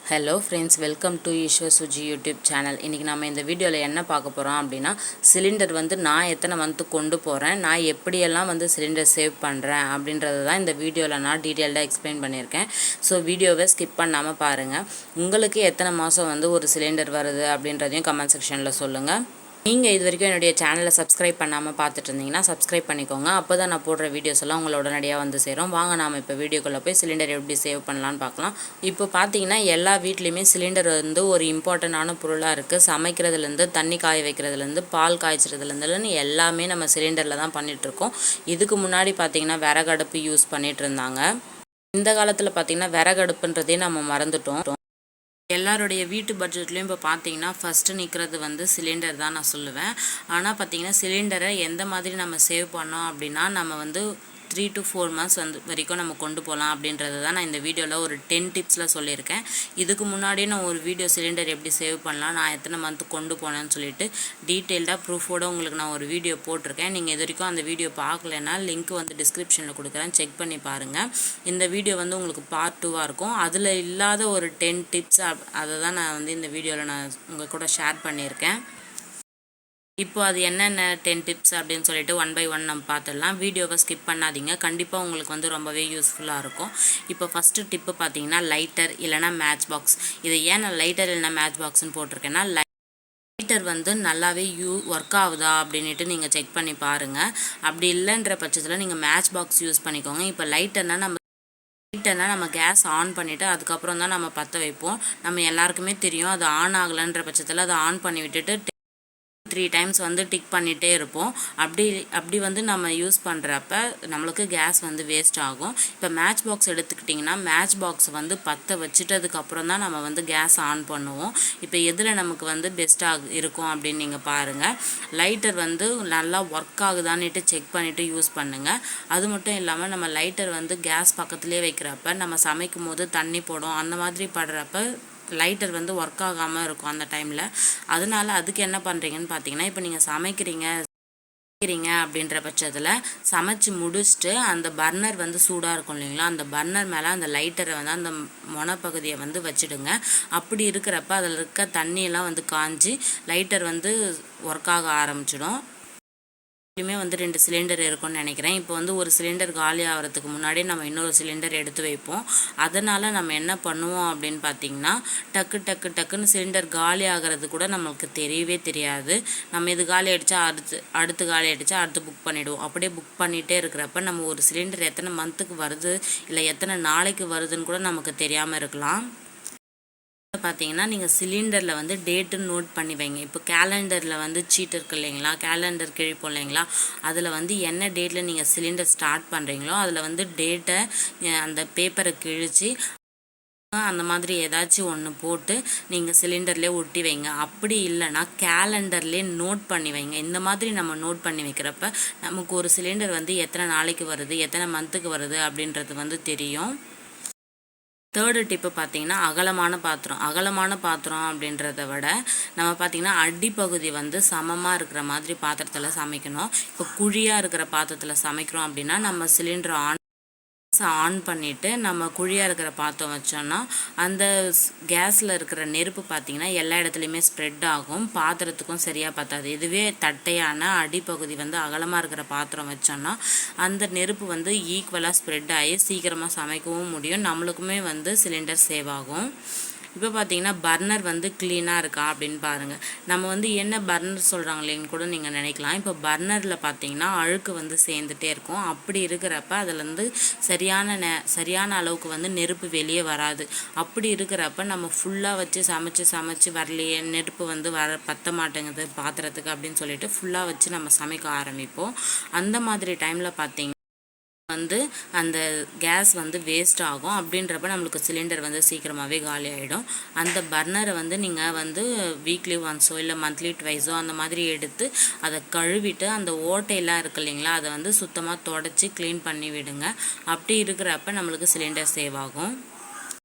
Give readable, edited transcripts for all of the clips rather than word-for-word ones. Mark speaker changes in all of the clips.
Speaker 1: Hello friends, welcome to Eswar Suji YouTube channel. இன்றைக்கி நம்ம இந்த வீடியோவில் என்ன பார்க்க போகிறோம் அப்படின்னா, சிலிண்டர் நான் எத்தனை மந்த்து கொண்டு போகிறேன், நான் எப்படியெல்லாம் சிலிண்டர் சேவ் பண்ணுறேன் அப்படின்றது தான் இந்த வீடியோவில் நான் டீட்டெயில்டாக எக்ஸ்பிளைன் பண்ணியிருக்கேன். ஸோ வீடியோவை ஸ்கிப் பண்ணாமல் பாருங்கள். உங்களுக்கு எத்தனை மாதம் ஒரு சிலிண்டர் வருது அப்படின்றதையும் கமெண்ட் செக்ஷனில் சொல்லுங்கள். நீங்கள் இது வரைக்கும் என்னுடைய சேனலை சப்ஸ்கிரைப் பண்ணாமல் பார்த்துட்டு இருந்தீங்கன்னா சப்ஸ்கிரைப் பண்ணிக்கோங்க. அப்போ தான் நான் போடுற வீடியோஸ் எல்லாம் உங்களோட உடனடியாக சேரும். வாங்க நாம் இப்போ வீடியோக்குள்ளே போய் சிலிண்டர் எப்படி சேவ் பண்ணலான்னு பார்க்கலாம். இப்போ பார்த்தீங்கன்னா எல்லா வீட்லேயுமே சிலிண்டர் ஒரு இம்பார்ட்டண்டான பொருளாக இருக்குது. சமைக்கிறதுலேருந்து, தண்ணி காய வைக்கிறதுலேருந்து, பால் காய்ச்சறதுலேருந்துன்னு எல்லாமே நம்ம சிலிண்டரில் தான் பண்ணிகிட்ருக்கோம். இதுக்கு முன்னாடி பார்த்தீங்கன்னா விறகடுப்பு யூஸ் பண்ணிகிட்டு இருந்தாங்க. இந்த காலத்தில் பார்த்தீங்கன்னா விறகடுப்புன்றதே நம்ம மறந்துட்டோம். எல்லாருடைய வீட்டு பட்ஜெட்லேயும் இப்போ பார்த்தீங்கன்னா ஃபஸ்ட்டு நிற்கிறது சிலிண்டர் தான் நான் சொல்லுவேன். ஆனால் பார்த்தீங்கன்னா சிலிண்டரை எந்த மாதிரி நம்ம சேவ் பண்ணோம் அப்படின்னா, நம்ம 3 to 4 months வரைக்கும் நம்ம கொண்டு போகலாம் அப்படின்றது தான் நான் இந்த வீடியோவில் ஒரு 10 டிப்ஸில் சொல்லியிருக்கேன். இதுக்கு முன்னாடியே நான் ஒரு வீடியோ சிலிண்டர் எப்படி சேவ் பண்ணலாம், நான் எத்தனை மந்த்து கொண்டு போனேன்னு சொல்லிட்டு டீட்டெயில்டாக ப்ரூஃபோடு உங்களுக்கு நான் ஒரு வீடியோ போட்டிருக்கேன். நீங்கள் இது வரைக்கும் அந்த வீடியோ பார்க்கலன்னா லிங்க் டிஸ்கிரிப்ஷனில் கொடுக்குறேன், செக் பண்ணி பாருங்கள். இந்த வீடியோ உங்களுக்கு பார்ட் 2வாக இருக்கும். அதில் இல்லாத ஒரு 10 டிப்ஸ் அதை தான் நான் இந்த வீடியோவில் நான் உங்கள் கூட ஷேர் பண்ணியிருக்கேன். இப்போ அது என்னென்ன 10 டிப்ஸ் அப்படின்னு சொல்லிட்டு 1 by 1 நம்ம பார்த்துடலாம். வீடியோவை ஸ்கிப் பண்ணாதீங்க, கண்டிப்பாக உங்களுக்கு ரொம்பவே யூஸ்ஃபுல்லாக இருக்கும். இப்போ ஃபஸ்ட்டு டிப்பு பார்த்தீங்கன்னா லைட்டர் இல்லைனா மேட்ச் பாக்ஸ். இதை ஏன் நான் லைட்டர் இல்லைனா மேட்ச் பாக்ஸ்ன்னு போட்டிருக்கேன்னா, லைட்டர் நல்லாவே ஒர்க் ஆகுதா அப்படின்ட்டு நீங்கள் செக் பண்ணி பாருங்கள். அப்படி இல்லைன்ற பட்சத்தில் நீங்கள் மேட்ச் பாக்ஸ் யூஸ் பண்ணிக்கோங்க. இப்போ லைட்டர்னால் நம்ம கேஸ் ஆன் பண்ணிவிட்டு அதுக்கப்புறம் தான் நம்ம பற்ற வைப்போம். நம்ம எல்லாருக்குமே தெரியும், அது ஆன் ஆகலைன்ற பட்சத்தில் அதை ஆன் பண்ணி விட்டுட்டு 3 times டிக் பண்ணிகிட்டே இருப்போம். அப்படி நம்ம யூஸ் பண்ணுறப்ப நம்மளுக்கு கேஸ் வேஸ்ட் ஆகும். இப்போ மேட்ச் பாக்ஸ் எடுத்துக்கிட்டிங்கன்னா, மேட்ச் பாக்ஸ் பற்ற வச்சுட்டதுக்கப்புறம் தான் நம்ம கேஸ் ஆன் பண்ணுவோம். இப்போ எதில் நமக்கு பெஸ்ட்டாக இருக்கும் அப்படின்னு நீங்கள் பாருங்கள். லைட்டர் நல்லா ஒர்க் ஆகுதான்னுட்டு செக் பண்ணிவிட்டு யூஸ் பண்ணுங்கள். அது மட்டும் இல்லாமல் நம்ம லைட்டர் கேஸ் பக்கத்துலேயே வைக்கிறப்ப நம்ம சமைக்கும் போது தண்ணி போடும், அந்த மாதிரி படுறப்ப லைட்டர் ஒர்க் ஆகாமல் இருக்கும் அந்த டைமில். அதனால அதுக்கு என்ன பண்ணுறீங்கன்னு பார்த்தீங்கன்னா, இப்போ நீங்கள் சமைக்கிறீங்க அப்படின்ற பட்சத்தில் சமைச்சு முடிச்சுட்டு அந்த பர்னர் சூடாக இருக்கும் இல்லைங்களா, அந்த பர்னர் மேலே அந்த லைட்டரை அந்த மொனப்பகுதியை வச்சுடுங்க. அப்படி இருக்கிறப்ப அதில் இருக்க தண்ணியெல்லாம் காஞ்சி லைட்டர் ஒர்க் ஆக ஆரம்பிச்சிடும். எப்பயுமே 2 சிலிண்டர் இருக்கும்னு நினைக்கிறேன். இப்போ ஒரு சிலிண்டர் காலி ஆகிறதுக்கு முன்னாடி நம்ம இன்னொரு சிலிண்டர் எடுத்து வைப்போம். அதனால் நம்ம என்ன பண்ணுவோம் அப்படின்னு பார்த்தீங்கன்னா, டக்குன்னு சிலிண்டர் காலி ஆகிறது கூட நம்மளுக்கு தெரியவே தெரியாது. நம்ம இது காலி ஆகிடுச்சா அடுத்து காலி ஆகிடுச்சா அடுத்து புக் பண்ணிவிடுவோம். அப்படியே புக் பண்ணிகிட்டே இருக்கிறப்ப நம்ம ஒரு சிலிண்டர் எத்தனை மந்த்துக்கு வருது இல்லை எத்தனை நாளைக்கு வருதுன்னு கூட நமக்கு தெரியாமல் இருக்கலாம். பார்த்தீங்கன்னா, நீங்கள் சிலிண்டரில் டேட்டுன்னு நோட் பண்ணி வைங்க. இப்போ கேலண்டரில் சீட் இருக்கு இல்லைங்களா, கேலண்டர் கிழிப்போம் இல்லைங்களா, அதில் என்ன டேட்டில் நீங்கள் சிலிண்டர் ஸ்டார்ட் பண்ணுறீங்களோ அதில் டேட்டை அந்த பேப்பரை கிழித்து அந்த மாதிரி ஏதாச்சும் ஒன்று போட்டு நீங்கள் சிலிண்டர்லேயே ஒட்டி வைங்க. அப்படி இல்லைன்னா கேலண்டர்லேயே நோட் பண்ணி வைங்க. இந்த மாதிரி நம்ம நோட் பண்ணி வைக்கிறப்ப நமக்கு ஒரு சிலிண்டர் எத்தனை நாளைக்கு வருது, எத்தனை மந்த்துக்கு வருது அப்படின்றது தெரியும். தேர்டு டிப்பு பார்த்தீங்கன்னா, அகலமான பாத்திரம் அப்படின்றத விட நம்ம பார்த்தீங்கன்னா அடிப்பகுதி சமமாக இருக்கிற மாதிரி பாத்திரத்தில் சமைக்கணும். இப்போ குழியாக இருக்கிற பாத்திரத்தில் சமைக்கிறோம் அப்படின்னா நம்ம சிலிண்டர் ஆன் பண்ணிவிட்டு நம்ம குழியாக இருக்கிற பாத்திரம் வச்சோன்னா அந்த கேஸில் இருக்கிற நெருப்பு பார்த்திங்கன்னா எல்லா இடத்துலையுமே ஸ்ப்ரெட் ஆகும், பாத்திரத்துக்கும் சரியாக பத்தாது. இதுவே தட்டையான அடிப்பகுதி அகலமாக இருக்கிற பாத்திரம் வச்சோன்னா அந்த நெருப்பு ஈக்குவலாக ஸ்ப்ரெட் ஆகி சீக்கிரமாக சமைக்கவும் முடியும், நம்மளுக்குமே சிலிண்டர் சேவ் ஆகும். இப்போ பார்த்தீங்கன்னா பர்னர் க்ளீனாக இருக்கா அப்படின்னு பாருங்கள். நம்ம என்ன பர்னர் சொல்கிறாங்களேன்னு கூட நீங்கள் நினைக்கலாம். இப்போ பர்னரில் பார்த்தீங்கன்னா அழுக்கு சேர்ந்துட்டே இருக்கும். அப்படி இருக்கிறப்ப அதில் சரியான அளவுக்கு நெருப்பு வெளியே வராது. அப்படி இருக்கிறப்ப நம்ம ஃபுல்லாக வச்சு சமைச்சு வரலையே, நெருப்பு பற்ற மாட்டேங்குது பாத்திரத்துக்கு அப்படின்னு சொல்லிட்டு ஃபுல்லாக வச்சு நம்ம சமைக்க ஆரம்பிப்போம். அந்த மாதிரி டைமில் பார்த்தீங்கன்னா அந்த கேஸ் வேஸ்ட் ஆகும். அப்படின்றப்ப நம்மளுக்கு சிலிண்டர் சீக்கிரமாகவே காலி ஆகிடும். அந்த பர்னரை நீங்கள் வீக்லி ஒன்ஸோ இல்லை மந்த்லி ட்வைஸோ அந்த மாதிரி எடுத்து அதை கழுவிட்டு அந்த ஓட்டையெல்லாம் இருக்கு இல்லைங்களா, அதை சுத்தமாக தொடச்சி க்ளீன் பண்ணி விடுங்க. அப்படி இருக்கிறப்ப நம்மளுக்கு சிலிண்டர் சேவ் ஆகும்.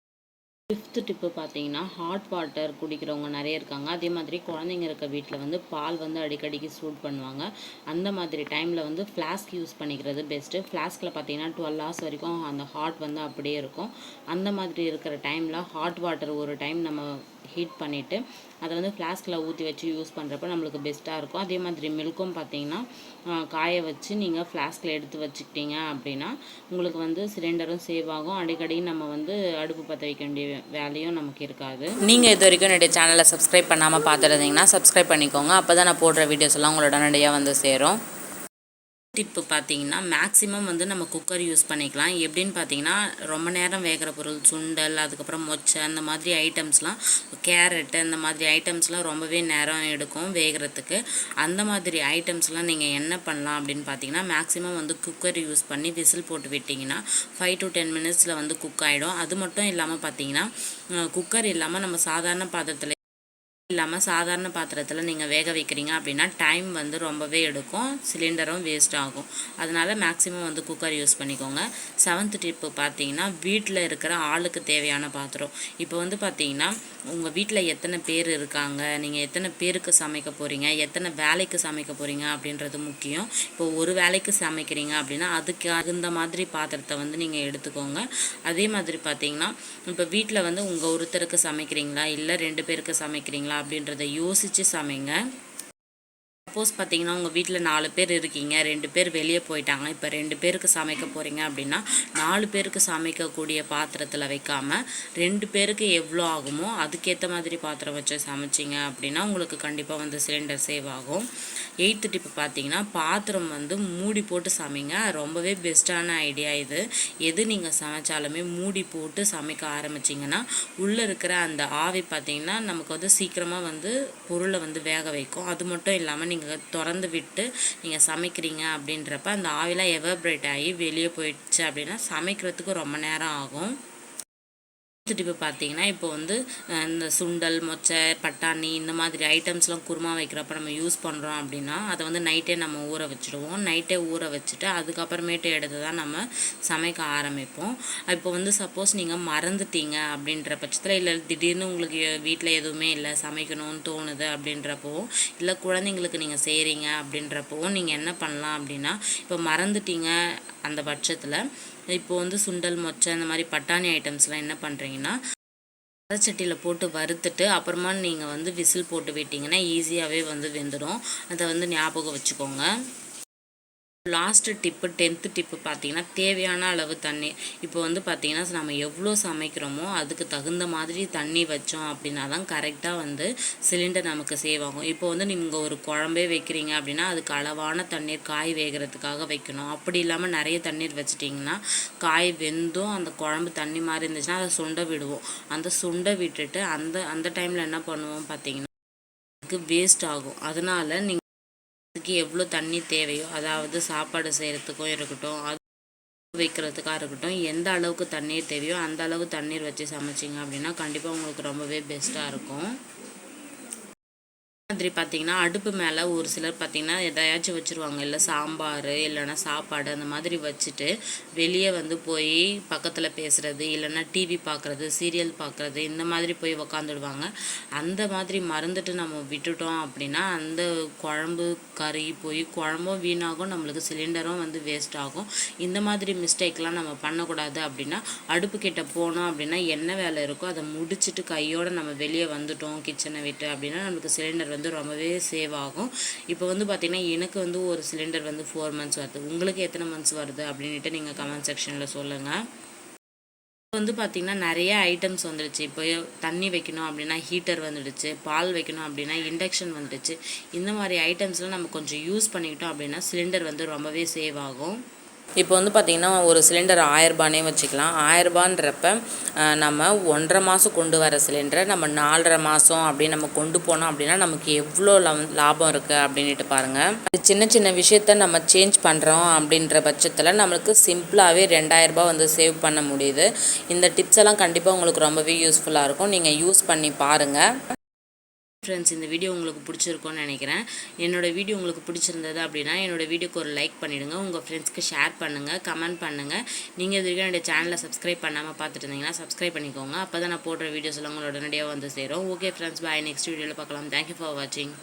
Speaker 1: ஃபிஃப்த்து டிப்பு பார்த்தீங்கன்னா, ஹாட் வாட்டர் குடிக்கிறவங்க நிறைய இருக்காங்க. அதே மாதிரி குழந்தைங்க இருக்க வீட்டில் வந்து பால் வந்து அடிக்கடிக்கு சூட் பண்ணுவாங்க. அந்த மாதிரி டைமில் வந்து ஃப்ளாஸ்க் யூஸ் பண்ணிக்கிறது பெஸ்ட்டு. ஃப்ளாஸ்கில் பார்த்தீங்கன்னா 12 ஹவர்ஸ் வரைக்கும் அந்த ஹாட் வந்து அப்படியே இருக்கும். அந்த மாதிரி இருக்கிற டைமில் ஹாட் வாட்டர் ஒரு டைம் நம்ம ஹீட் பண்ணிவிட்டு அதை வந்து ஃப்ளாஸ்கில் ஊற்றி வச்சு யூஸ் பண்ணுறப்ப நம்மளுக்கு பெஸ்ட்டாக இருக்கும். அதே மாதிரி மில்க்கும் பார்த்தீங்கன்னா காய வச்சு நீங்கள் ஃப்ளாஸ்கில் எடுத்து வச்சுக்கிட்டீங்க அப்படின்னா உங்களுக்கு வந்து சிலிண்டரும் சேவ் ஆகும். அடிக்கடி நம்ம வந்து அடுப்பு பற்ற வைக்க வேண்டிய வேலையும் நமக்கு இருக்காது. நீங்கள் இது வரைக்கும் என்னுடைய சேனலை சப்ஸ்கிரைப் பண்ணாமல் பார்த்துருந்தீங்கன்னா சப்ஸ்கிரைப் பண்ணிக்கோங்க. அப்போ தான் நான் போடுற வீடியோஸ் எல்லாம் உங்களோட உடனடியாக வந்து சேரும். டிப்பு பார்த்தீங்கன்னா மேக்ஸிமம் வந்து நம்ம குக்கர் யூஸ் பண்ணிக்கலாம். எப்படின்னு பார்த்தீங்கன்னா ரொம்ப நேரம் வேகிற பொருள் சுண்டல், அதுக்கப்புறம் மொச்சை, அந்த மாதிரி ஐட்டம்ஸ்லாம், கேரட்டு, அந்த மாதிரி ஐட்டம்ஸ்லாம் ரொம்பவே நேரம் எடுக்கும் வேகிறதுக்கு. அந்த மாதிரி ஐட்டம்ஸ்லாம் நீங்கள் என்ன பண்ணலாம் அப்படின்னு பார்த்தீங்கன்னா மேக்ஸிமம் வந்து குக்கர் யூஸ் பண்ணி விசில் போட்டு விட்டிங்கன்னா 5 to 10 மினிட்ஸில் வந்து குக் ஆகிடும். அது மட்டும் இல்லாமல் பார்த்தீங்கன்னா குக்கர் இல்லாமல் நம்ம சாதாரண பாத்திரத்தில் நீங்கள் வேக வைக்கிறீங்க அப்படின்னா டைம் வந்து ரொம்பவே எடுக்கும், சிலிண்டரும் வேஸ்ட் ஆகும். அதனால் மேக்ஸிமம் வந்து குக்கர் யூஸ் பண்ணிக்கோங்க. 7th டிப்பு பார்த்தீங்கன்னா வீட்டில் இருக்கிற ஆளுக்கு தேவையான பாத்திரம். இப்போ வந்து பார்த்தீங்கன்னா உங்கள் வீட்டில் எத்தனை பேர் இருக்காங்க, நீங்கள் எத்தனை பேருக்கு சமைக்க போகிறீங்க, எத்தனை வேலைக்கு சமைக்க போகிறீங்க அப்படின்றது முக்கியம். இப்போ ஒரு வேலைக்கு சமைக்கிறீங்க அப்படின்னா அதுக்கு தகுந்த மாதிரி பாத்திரத்தை வந்து நீங்கள் எடுத்துக்கோங்க. அதே மாதிரி பார்த்தீங்கன்னா இப்போ வீட்டில் வந்து உங்கள் ஒருத்தருக்கு சமைக்கிறீங்களா இல்லை 2 பேருக்கு சமைக்கிறீங்களா அப்படின்றத யோசித்து சமைங்க. சப்போஸ் பார்த்தீங்கன்னா உங்கள் வீட்டில் 4 பேர் இருக்கீங்க, 2 பேர் வெளியே போயிட்டாங்க, இப்போ 2 பேருக்கு சமைக்க போகிறீங்க அப்படின்னா 4 பேருக்கு சமைக்கக்கூடிய பாத்திரத்தில் வைக்காமல் 2 பேருக்கு எவ்வளோ ஆகுமோ அதுக்கேற்ற மாதிரி பாத்திரம் வச்சு சமைச்சிங்க அப்படின்னா உங்களுக்கு கண்டிப்பாக வந்து சிலிண்டர் சேவ் ஆகும். 8th டிப்பு பார்த்தீங்கன்னா பாத்திரம் வந்து மூடி போட்டு சமைங்க. ரொம்பவே பெஸ்ட்டான ஐடியா இது. எது நீங்கள் சமைச்சாலுமே மூடி போட்டு சமைக்க ஆரம்பிச்சிங்கன்னா உள்ளே இருக்கிற அந்த ஆவி பார்த்தீங்கன்னா நமக்கு வந்து சீக்கிரமாக வந்து பொருளை வந்து வேக வைக்கும். அது மட்டும் இல்லாமல் நீங்கள் திறந்து விட்டு நீங்கள் சமைக்கிறீங்க அப்படின்றப்ப அந்த ஆவிலாம் எவாப்ரேட் ஆகி வெளியே போயிடுச்சு அப்படின்னா சமைக்கிறதுக்கு ரொம்ப நேரம் ஆகும். டிப்பு பார்த்தீங்கன்னா இப்போ வந்து இந்த சுண்டல், மொச்சை, பட்டாணி இந்த மாதிரி ஐட்டம்ஸ்லாம் குருமா வைக்கிறப்ப நம்ம யூஸ் பண்ணுறோம் அப்படின்னா அதை வந்து நைட்டே நம்ம ஊற வச்சுடுவோம். நைட்டே ஊற வச்சுட்டு அதுக்கப்புறமேட்டு எடுத்து தான் நம்ம சமைக்க ஆரம்பிப்போம். இப்போ வந்து சப்போஸ் நீங்கள் மறந்துட்டீங்க அப்படின்ற பட்சத்தில், இல்லை திடீர்னு உங்களுக்கு வீட்டில் எதுவுமே இல்லை சமைக்கணும்னு தோணுது அப்படின்றப்போ, இல்லை குழந்தைங்களுக்கு நீங்கள் செய்கிறீங்க அப்படின்றப்போ நீங்கள் என்ன பண்ணலாம் அப்படின்னா இப்போ மறந்துட்டீங்க அந்த பட்சத்தில் இப்போ வந்து சுண்டல், மொச்சை, இந்த மாதிரி பட்டாணி ஐட்டம்ஸ்லாம் என்ன பண்ணுறீங்கன்னா சட்டியில் போட்டு வறுத்துட்டு அப்புறமா நீங்கள் வந்து விசில் போட்டு விட்டிங்கன்னா ஈஸியாகவே வந்து வெந்துடும். அதை வந்து ஞாபகம் வச்சுக்கோங்க. லாஸ்ட்டு டிப்பு 10th டிப்பு பார்த்தீங்கன்னா தேவையான அளவு தண்ணி. இப்போ வந்து பார்த்தீங்கன்னா நம்ம எவ்வளோ சமைக்கிறோமோ அதுக்கு தகுந்த மாதிரி தண்ணி வச்சோம் அப்படின்னா தான் கரெக்டாக வந்து சிலிண்டர் நமக்கு சேவ் ஆகும். இப்போ வந்து நீங்கள் ஒரு குழம்பே வைக்கிறீங்க அப்படின்னா அதுக்கு அளவான தண்ணீர் காய் வேகிறதுக்காக வைக்கணும். அப்படி இல்லாமல் நிறைய தண்ணீர் வச்சிட்டிங்கன்னா காய் வெந்தும் அந்த குழம்பு தண்ணி மாதிரி இருந்துச்சுன்னா அதை சுண்ட விடுவோம். அந்த சுண்ட விட்டுட்டு அந்த டைமில் என்ன பண்ணுவோம் பார்த்தீங்கன்னா அதுக்கு வேஸ்ட் ஆகும். அதனால நீங்கள் அதுக்கு எவ்வளோ தண்ணி தேவையோ, அதாவது சாப்பாடு செய்கிறதுக்கும் இருக்கட்டும், அது வைக்கிறதுக்காக இருக்கட்டும், எந்த அளவுக்கு தண்ணீர் தேவையோ அந்த அளவு தண்ணீர் வச்சு சமைச்சிங்க அப்படின்னா கண்டிப்பாக உங்களுக்கு ரொம்பவே பெஸ்ட்டாக இருக்கும். மாதிரி பார்த்தீங்கன்னா அடுப்பு மேலே ஒரு சிலர் பார்த்தீங்கன்னா எதையாச்சும் வச்சுருவாங்க, இல்லை சாம்பார் இல்லைன்னா சாப்பாடு அந்த மாதிரி வச்சுட்டு வெளியே வந்து போய் பக்கத்தில் பேசுகிறது, இல்லைன்னா டிவி பார்க்குறது, சீரியல் பார்க்குறது, இந்த மாதிரி போய் உக்காந்துடுவாங்க. அந்த மாதிரி மறந்துட்டு நம்ம விட்டுட்டோம் அப்படின்னா அந்த குழம்பு கறி போய் குழம்பும் வீணாகும், நம்மளுக்கு சிலிண்டரும் வந்து வேஸ்ட் ஆகும். இந்த மாதிரி மிஸ்டேக்லாம் நம்ம பண்ணக்கூடாது. அப்படின்னா அடுப்பு கிட்ட போனோம் அப்படின்னா என்ன வேலை இருக்கோ அதை முடிச்சுட்டு கையோடு நம்ம வெளியே வந்துட்டோம் கிச்சனை விட்டு அப்படின்னா நம்மளுக்கு சிலிண்டர் வந்து ரொம்பவே சேவ் ஆகும். இப்போ வந்து பார்த்தீங்கன்னா எனக்கு வந்து ஒரு சிலிண்டர் வந்து 4 months வருது. உங்களுக்கு எத்தனை மந்த்ஸ் வருது அப்படின்ட்டு நீங்கள் கமெண்ட் செக்ஷனில் சொல்லுங்கள். வந்து பார்த்திங்கன்னா நிறைய ஐட்டம்ஸ் வந்துடுச்சு. இப்போ தண்ணி வைக்கணும் அப்படின்னா ஹீட்டர் வந்துடுச்சு, பால் வைக்கணும் அப்படின்னா இண்டக்ஷன் வந்துடுச்சு. இந்த மாதிரி ஐட்டம்ஸ்லாம் நம்ம கொஞ்சம் யூஸ் பண்ணிக்கிட்டோம் அப்படின்னா சிலிண்டர் வந்து ரொம்பவே சேவ் ஆகும். இப்போ வந்து பார்த்திங்கன்னா ஒரு சிலிண்டர் 1000 ரூபானே வச்சுக்கலாம். 1000 ரூபான்றப்ப நம்ம 1.5 மாதம் கொண்டு வர சிலிண்டரை நம்ம 4.5 மாதம் அப்படி நம்ம கொண்டு போனோம் அப்படின்னா நமக்கு எவ்வளோ லாபம் இருக்குது அப்படின்ட்டு பாருங்கள். சின்ன சின்ன விஷயத்த நம்ம சேஞ்ச் பண்ணுறோம் அப்படின்ற பட்சத்தில் நம்மளுக்கு சிம்பிளாகவே 2000 ரூபாய் வந்து சேவ் பண்ண முடியுது. இந்த டிப்ஸ் எல்லாம் கண்டிப்பாக உங்களுக்கு ரொம்பவே யூஸ்ஃபுல்லாக இருக்கும். நீங்கள் யூஸ் பண்ணி பாருங்கள். ஃப்ரெண்ட்ஸ், இந்த வீடியோ உங்களுக்கு பிடிச்சிருக்கும்னு நினைக்கிறேன். என்னோடய வீடியோ உங்களுக்கு பிடிச்சிருந்தது அப்படின்னா என்னோடய வீடியோக்கு ஒரு லைக் பண்ணிவிடுங்க, உங்கள் ஃப்ரெண்ட்ஸ்க்கு ஷேர் பண்ணுங்கள், கமெண்ட் பண்ணுங்கள். நீங்கள் இது வரைக்கும் என்னுடைய சேனலை சப்ஸ்கிரைப் பண்ணாமல் பார்த்துட்டு இருந்தீங்கன்னா சப்ஸ்கிரைப் பண்ணிக்கோங்க. அப்போ தான் நான் போடுற வீடியோஸ் எல்லாம் உங்களோட உடனடியாக வந்து சேரும். ஓகே ஃப்ரெண்ட்ஸ், பாய். நெக்ஸ்ட் வீடியோவில் பார்க்கலாம். தேங்க்யூ ஃபார் வாட்சிங்.